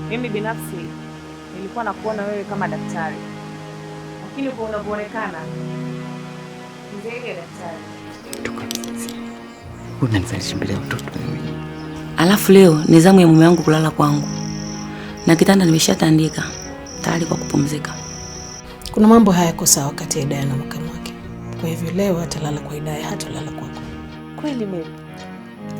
Mimi binafsi nilikuwa nakuona wewe kama daktari, lakini kwa unavyoonekana ni zaidi ya daktari. Unanizalisha mbele ya mtoto mimi. Alafu leo ni zamu ya mume wangu kulala kwangu, na kitanda nimeshatandika tayari kwa kupumzika. Kuna mambo hayako sawa kati ya Hidaya na makamu wake, kwa hivyo leo hatalala kwa Hidaya, hatalala kwako. Kweli mimi?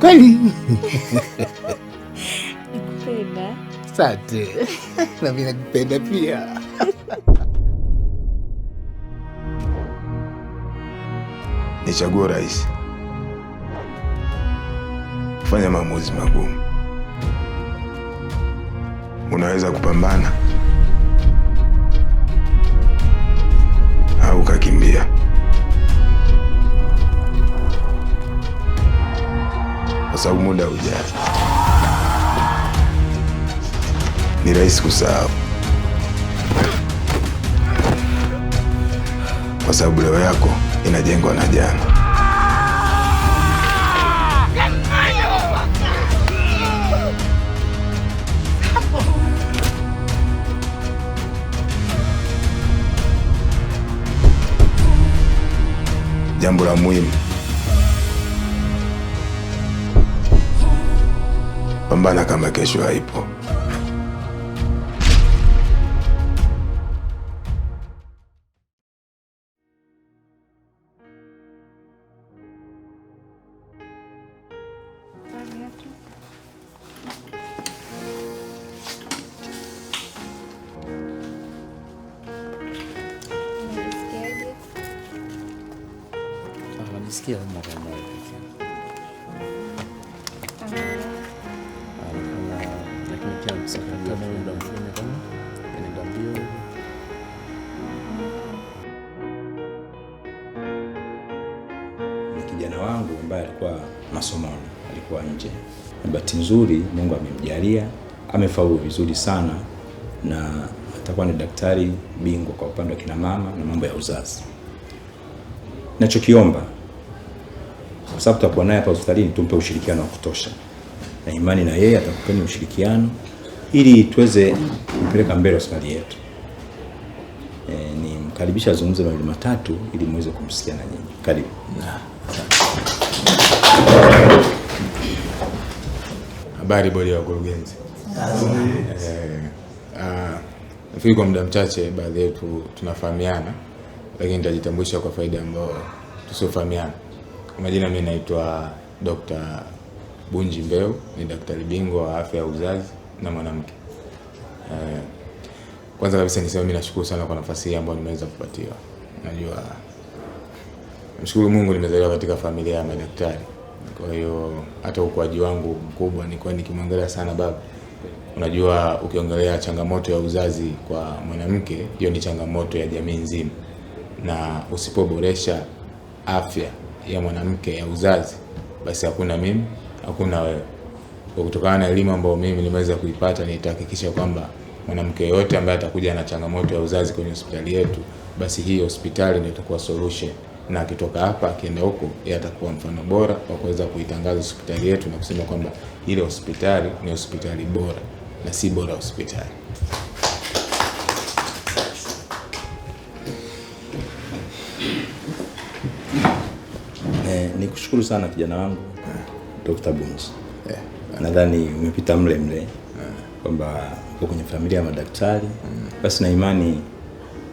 Kweli? Nakupenda. Asante. Na mimi nakupenda pia. Ni chaguo rahisi kufanya maamuzi magumu. Unaweza kupambana au ukakimbia. Kwa sababu muda hujaa. Ni rahisi kusahau, kwa sababu leo yako inajengwa na jana. Jambo la muhimu, pambana kama kesho haipo. Nisikia mara moja. Lakini pia msafara kama muda mwingine kama inaenda mbio. Ni kijana wangu ambaye alikuwa masomoni, alikuwa nje. Bahati nzuri Mungu amemjalia, amefaulu vizuri sana na atakuwa ni daktari bingwa kwa upande wa kina mama na mambo ya uzazi. Ninachokiomba, kwa sababu tutakuwa naye hapa hospitalini, tumpe ushirikiano wa kutosha. Na imani na yeye atakupeni ushirikiano ili tuweze kupeleka mbele hospitali yetu. Ni mkaribisha azungumze mawili matatu ili muweze kumsikia na nyinyi. Karibu. Habari bodi ya wakurugenzi. Nafikiri kwa muda mchache baadhi yetu tunafahamiana, lakini nitajitambulisha kwa faida ambao tusofahamiana. Kwa majina mimi naitwa Dr. Bunji Mbeu, ni daktari bingwa wa afya ya uzazi na mwanamke. Kwanza kabisa niseme mimi nashukuru sana kwa nafasi hii ambayo nimeweza kupatiwa. Najua mshukuru Mungu nimezaliwa katika familia ya madaktari. Kwa hiyo hata ukuaji wangu mkubwa nilikuwa nikimwangalia sana baba. Unajua ukiongelea changamoto ya uzazi kwa mwanamke, hiyo ni changamoto ya jamii nzima. Na usipoboresha afya ya mwanamke ya uzazi, basi hakuna mimi, hakuna wewe. Kwa kutokana na elimu ambayo mimi nimeweza kuipata, nitahakikisha kwamba mwanamke yote ambaye atakuja na changamoto ya uzazi kwenye hospitali yetu, basi hii hospitali ndio itakuwa solution, na akitoka hapa akienda huko yeye atakuwa mfano bora wa kuweza kuitangaza hospitali yetu na kusema kwamba ile hospitali ni hospitali bora na si bora hospitali. Nikushukuru sana kijana wangu Dr. Bunji. Nadhani umepita mle kwamba uko kwenye familia ya madaktari, basi na imani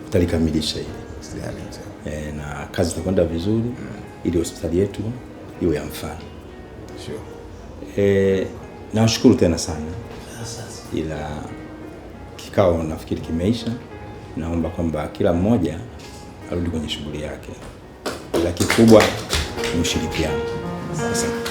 utalikamilisha hili. Na kazi itakwenda vizuri ili hospitali yetu iwe ya mfano. Nawashukuru tena sana. Ila kikao nafikiri kimeisha. Naomba kwamba kila mmoja arudi kwenye shughuli yake. Ila kikubwa ni ushirikiano. Asante.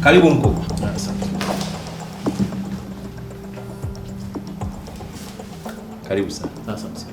Karibu mkuu. Asante. Karibu sana. Asante.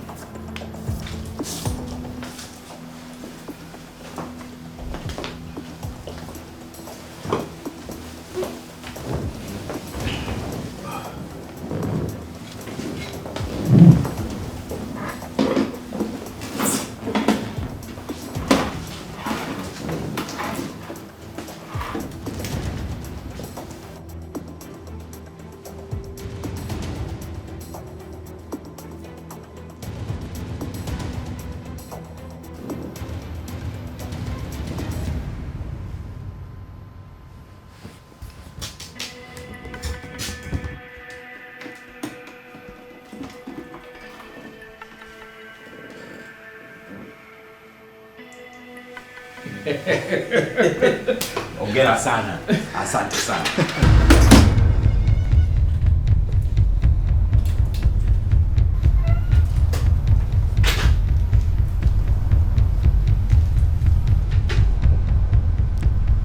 Hongera sana. Asante sana.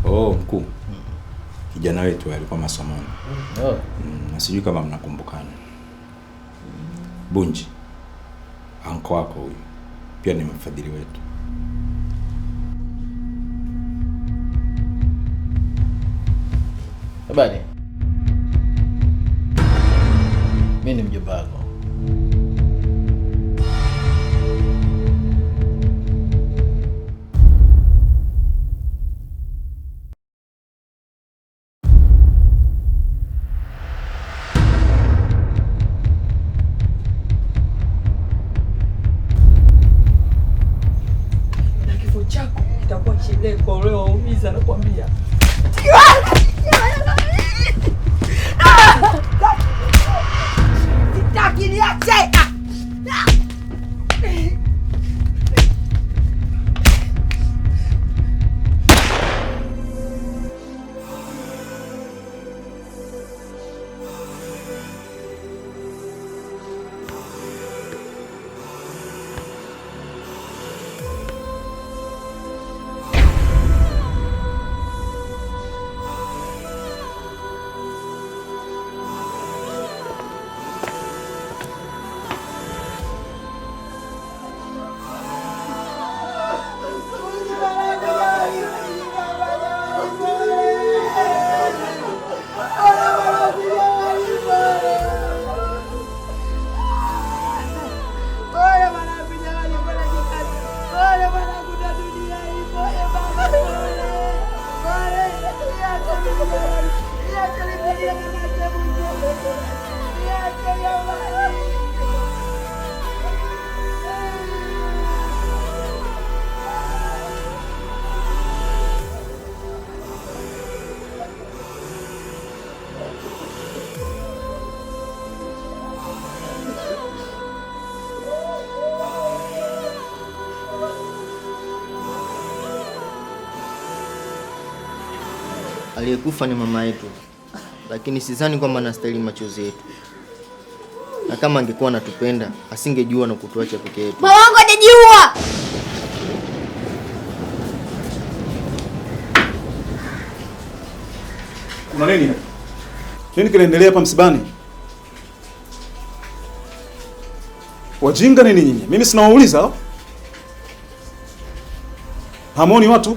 Oh, mkuu. Kijana wetu alikuwa masomoni. Na sijui kama mnakumbukana. Bunji. Anko wako huyu. Pia ni mfadhili wetu. Habari. Mimi ni mjomba wako. Na kifo chako kitakuwa chileko leo waumiza na kuambia. Sitaki niache. Aliyekufa ni mama yetu, lakini sidhani kwamba anastahili machozi yetu, na kama angekuwa anatupenda asingejua na kutuacha peke yetu. Mama wangu hajajiua. Kuna nini? Nini kinaendelea hapa msibani? Wajinga nini nyinyi? Mimi sinawauliza. Hamoni watu?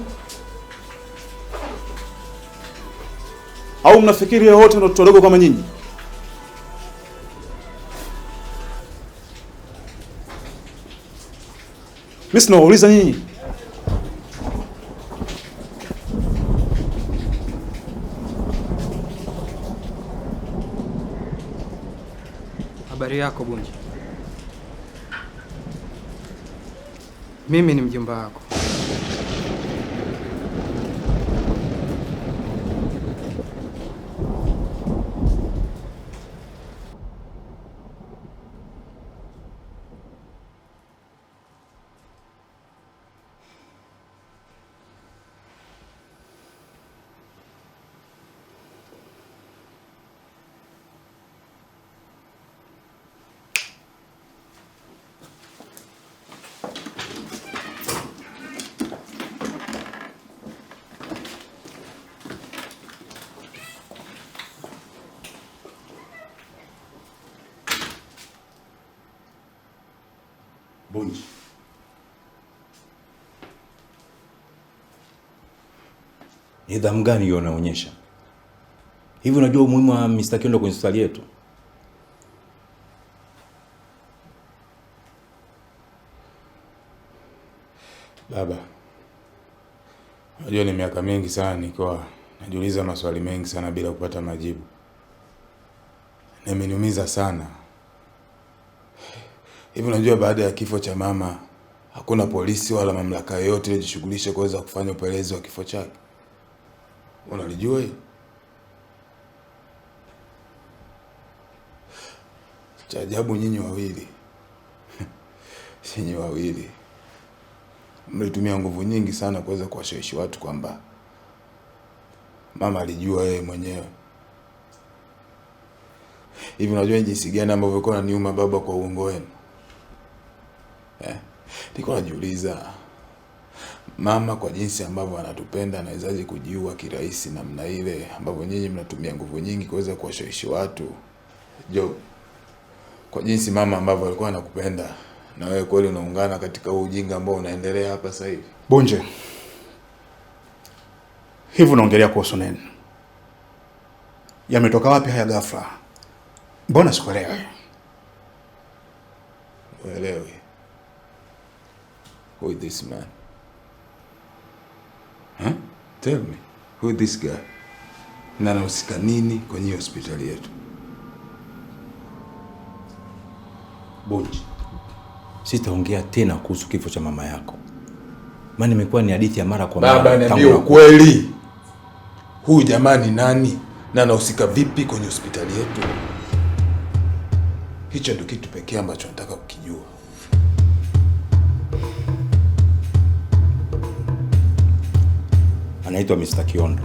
Au mnafikiri wote ni watoto wadogo kama nyinyi? Mimi sinawauliza nyinyi. Habari yako Bunji. Mimi ni mjomba wako. Nidhamu gani hiyo unaonyesha? Hivi unajua umuhimu wa Mr. Kiondo kwenye hospitali yetu? Baba, unajua ni miaka mingi sana nilikuwa najiuliza maswali mengi sana bila kupata majibu. Na imeniumiza sana. Hivi unajua baada ya kifo cha mama hakuna polisi wala mamlaka yoyote iliyojishughulisha kuweza kufanya upelelezi wa kifo chake. Unalijua hiyo? Cha ajabu nyinyi wawili. Nyinyi wawili mlitumia nguvu nyingi sana kuweza kuwashawishi watu kwamba mama alijua yeye mwenyewe. Hivi unajua jinsi gani ambavyo ulikuwa unaniuma baba kwa uongo wenu? Nilikuwa najiuliza mama kwa jinsi ambavyo anatupenda anawezaje kujiua kirahisi namna ile ambavyo nyinyi mnatumia nguvu nyingi kuweza kuwashawishi watu. Jo, kwa jinsi mama ambavyo alikuwa anakupenda na wewe kweli unaungana katika huu ujinga ambao unaendelea hapa sasa hivi. Bunje, hivi unaongelea kuhusu nini? Yametoka wapi haya ghafla? Mbona sikuelewi? Uelewi? Who is this man? Huh? Tell me, who is this guy? Na anahusika nini kwenye hospitali yetu? Bunje, sitaongea tena kuhusu kifo cha mama yako. Maana imekuwa ni hadithi ya mara kwa mara. Baba, niambie ukweli. Huyu jamani nani? Na anahusika vipi kwenye hospitali yetu? Hicho ndio kitu pekee ambacho nataka kukijua. Anaitwa Mr. Kiondo.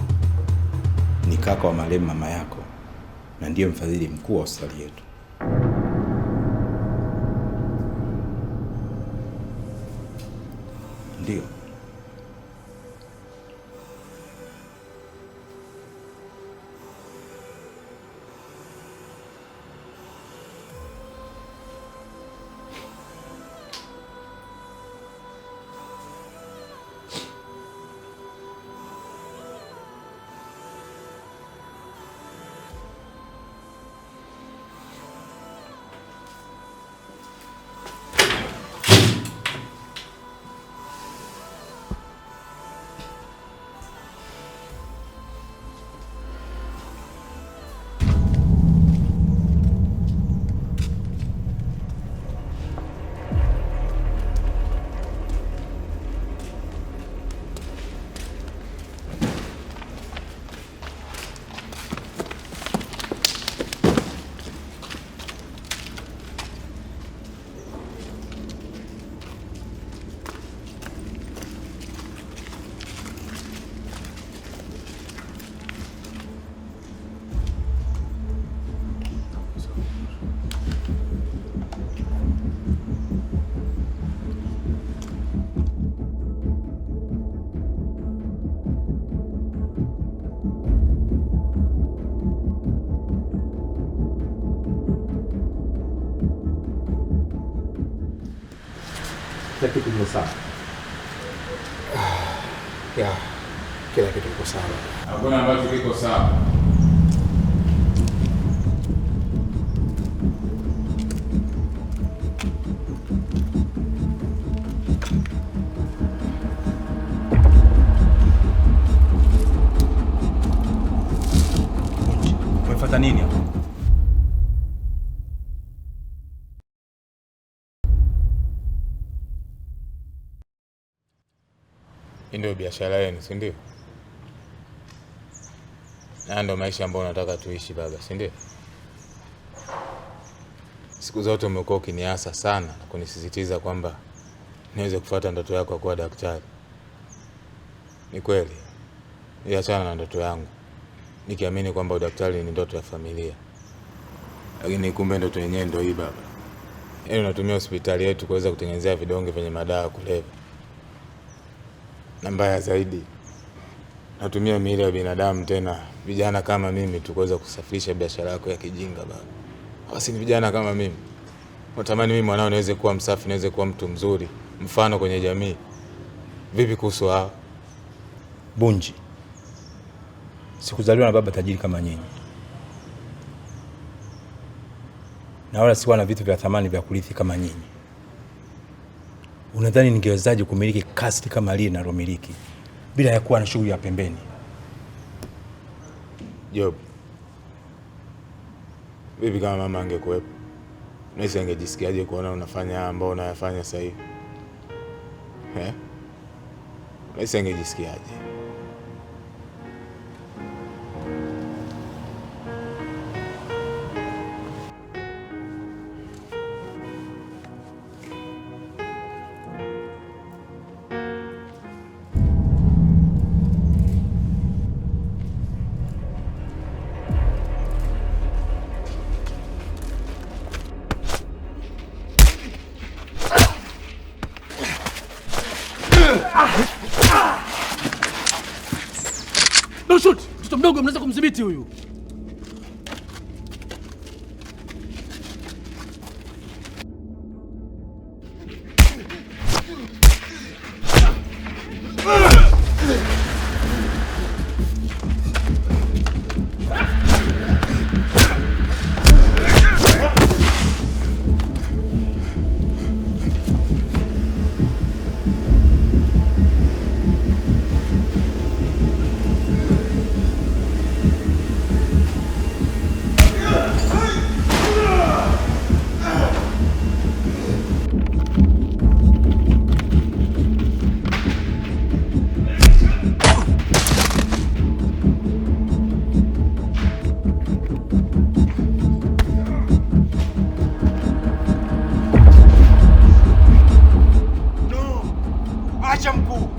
Ni kaka wa marehemu mama yako na ndiye mfadhili mkuu wa hospitali yetu. Ndio. Kila kitu kiko sawa. Kila kitu kiko sawa. Hakuna ambacho kiko sawa. Umefuata nini hapo? Ndio biashara yenu, si ndio? Na ndio maisha ambayo nataka tuishi baba, si ndio? Siku zote umekuwa ukiniasa sana na kunisisitiza kwamba niweze kufuata ndoto yako ya kuwa daktari. Ni kweli. Niliachana na ndoto yangu nikiamini kwamba udaktari ni ndoto ya familia. Lakini kumbe ndoto yenyewe ndio hii baba. Yaani unatumia hospitali yetu kuweza kutengenezea vidonge vyenye madawa ya kulevya. Na mbaya zaidi, natumia miili ya binadamu tena vijana kama mimi tukuweza kusafirisha biashara yako ya kijinga baba. Wasi ni vijana kama mimi. Natamani mimi mwanao niweze kuwa msafi, niweze kuwa mtu mzuri, mfano kwenye jamii. Vipi kuhusu hao? Bunji, sikuzaliwa na baba tajiri kama nyinyi, na wala sikuwa na vitu vya thamani vya kurithi kama nyinyi. Unadhani ningewezaje kumiliki kasri kama lile nalomiliki bila ya kuwa na shughuli ya pembeni? Job, vipi kama mama angekuwepo? Nisi angejisikiaje kuona unafanya ambao unayafanya sasa hivi? Nisi angejisikiaje? No shoot! Mtoto mdogo mnaweza kumdhibiti huyu. Acha mkuu.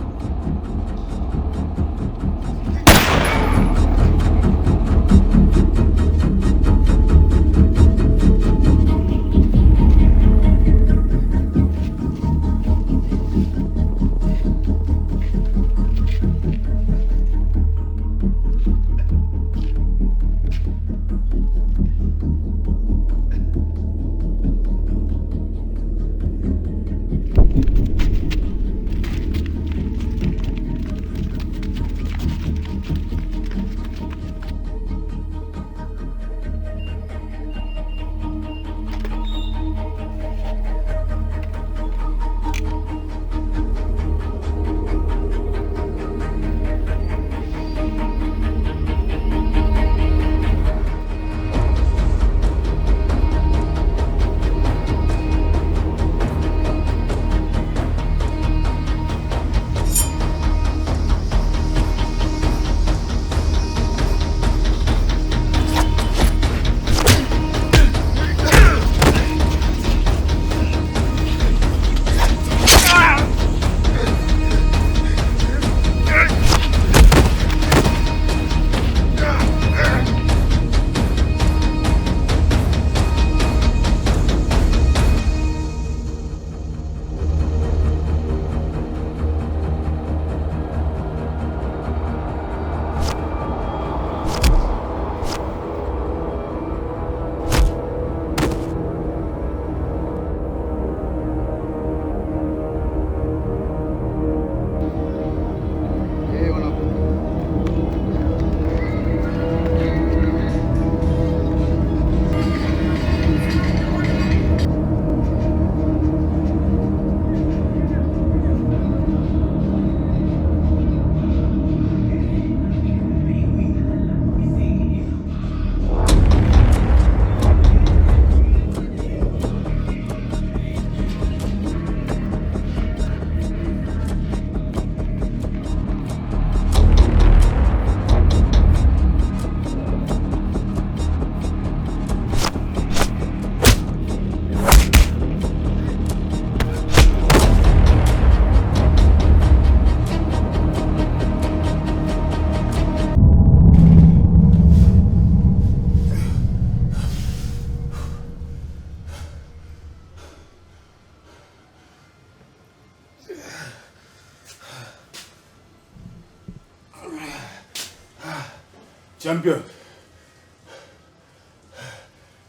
Champion.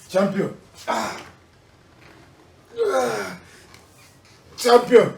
Champion. Champion.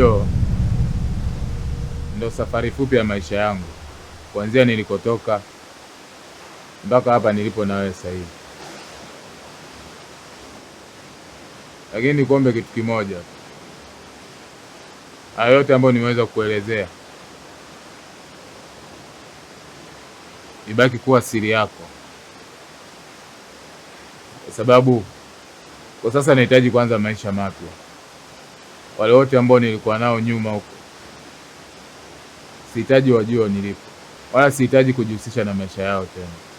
hiyo ndo safari fupi ya maisha yangu, kuanzia nilikotoka mpaka hapa nilipo na wewe sasa hivi. Lakini nikuombe kitu kimoja, hayo yote ambayo nimeweza kukuelezea ibaki kuwa siri yako, kwa sababu kwa sasa nahitaji kwanza maisha mapya. Wale wote ambao nilikuwa nao nyuma huko sihitaji wajue nilipo, wala sihitaji kujihusisha na maisha yao tena.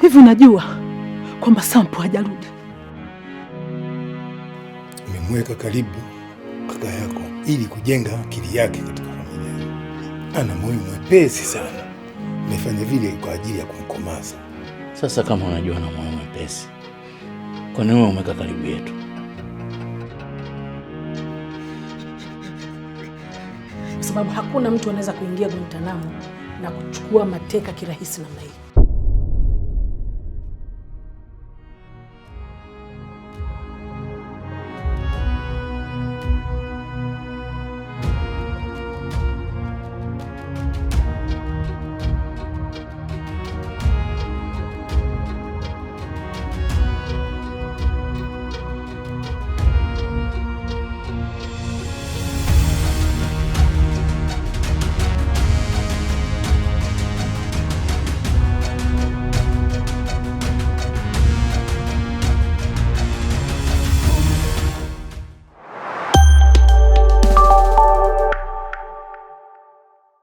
Hivi unajua kwamba Sampo hajarudi? Umemweka karibu kaka yako ili kujenga akili yake katika familia. Ana moyo mwepesi sana. Umefanya vile kwa ajili ya kumkomaza. Sasa kama unajua na moyo mwepesi, kwa nini umeweka karibu yetu? Kwa sababu hakuna mtu anaweza kuingia Guantanamo na kuchukua mateka kirahisi namna hii.